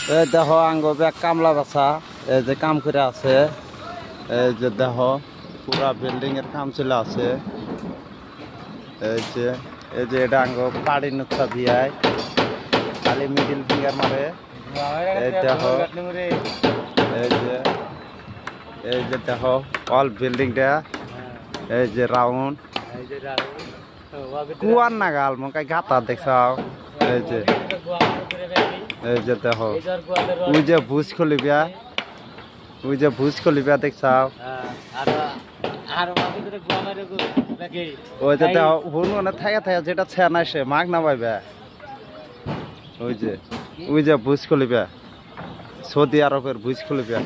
এই দেখো আঙ্গ ব্যাগ কামলা বাসা এই যে কাম করে আছে এই যে দেখো পুরা বিল্ডিং এর কাম চলে আছে এই যে এটা আঙ্গ পাড়ি নুচ্ছা দিয়ায় খালি মিডিল ফিঙ্গার মারে এই দেখো এই যে দেখো অল বিল্ডিংটা এই যে রাউন্ড কুয়ার নাগাল মকাই গাতা দেখছাও এই যে দেখো ওই যে ভুজ খলিবিয়া দেখছাও ওই যে দেখো হুন থাকা থাকা যেটা ছেনা সে মাগ না পাইবে ওই যে ভুজ খলিবিয়া সৌদি আরবের ভুজ খলিবিয়া